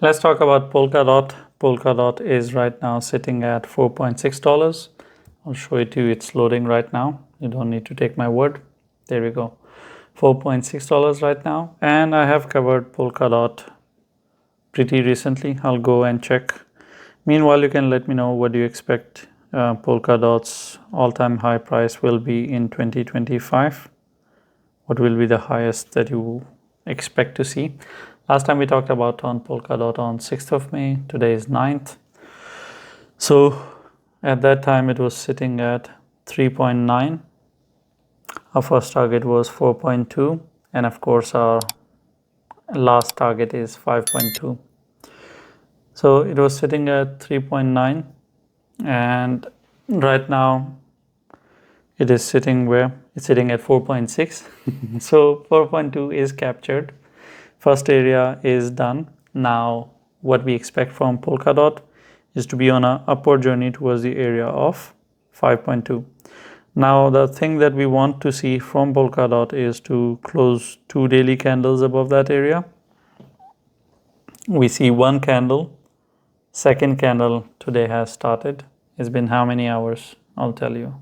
Let's talk about Polkadot. Polkadot is right now sitting at $4.6. I'll show it to you. It's loading right now. You don't need to take my word. There we go. $4.6 right now. And I have covered Polkadot pretty recently. I'll go and check. Meanwhile, you can let me know what do you expect Polkadot's all-time high price will be in 2025. What will be the highest that you expect to see? Last time we talked about on Polkadot on 6th of May. Today is 9th. So at that time it was sitting at 3.9. Our first target was 4.2, and of course our last target is 5.2. So it was sitting at 3.9, and right now it is sitting where? It's sitting at 4.6. So 4.2 is captured. First area is done. Now what we expect from Polkadot is to be on an upward journey towards the area of 5.2. Now the thing that we want to see from Polkadot is to close 2 daily candles above that area. We see one candle. Second candle today has started. It's been how many hours? I'll tell you.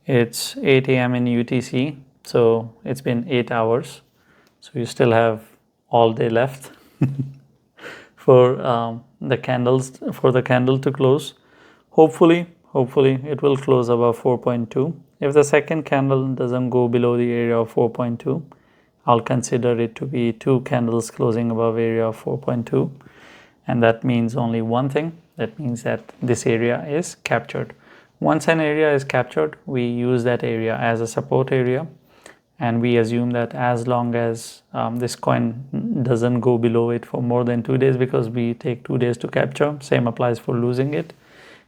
It's 8 a.m. in UTC, so it's been 8 hours. So you still have all day left for the candle to close. Hopefully it will close above 4.2. If the second candle doesn't go below the area of 4.2, I'll consider it to be 2 candles closing above area of 4.2, and that means only one thing. That means that this area is captured. Once an area is captured, we use that area as a support area, and we assume that as long as this coin doesn't go below it for more than 2 days, because we take 2 days to capture, same applies for losing it.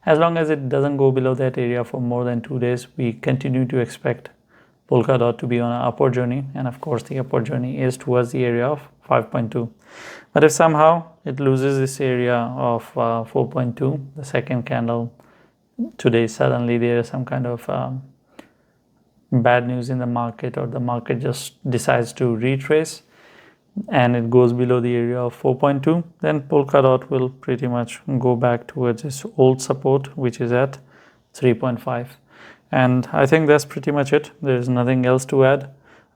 As long as it doesn't go below that area for more than 2 days, we continue to expect Polkadot to be on an upward journey, and of course the upward journey is towards the area of 5.2. But if somehow it loses this area of 4.2, the second candle today, suddenly there is some kind of bad news in the market, or the market just decides to retrace and it goes below the area of 4.2, then Polkadot will pretty much go back towards its old support, which is at 3.5. And I think that's pretty much it. There is nothing else to add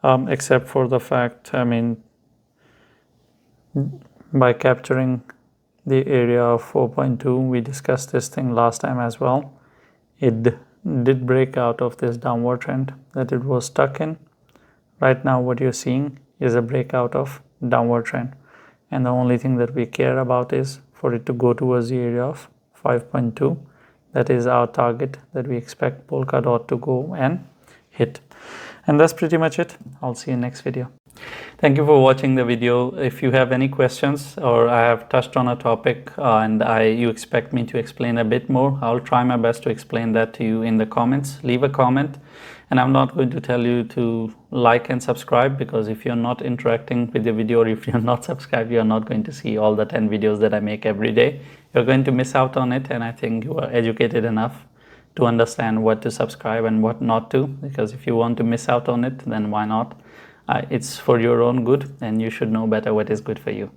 except for the fact, by capturing the area of 4.2, we discussed this thing last time as well. It did break out of this downward trend that it was stuck in. Right now what you're seeing is a breakout of downward trend, and the only thing that we care about is for it to go towards the area of 5.2. That is our target that we expect Polkadot to go and hit. And that's pretty much it. I'll see you next video. Thank you for watching the video. If you have any questions, or I have touched on a topic and you expect me to explain a bit more, I'll try my best to explain that to you in the comments. Leave a comment, and I'm not going to tell you to like and subscribe, because if you're not interacting with the video, or if you're not subscribed, you're not going to see all the 10 videos that I make every day. You're going to miss out on it, and I think you are educated enough to understand what to subscribe and what not to, because if you want to miss out on it, then why not? It's for your own good, and you should know better what is good for you.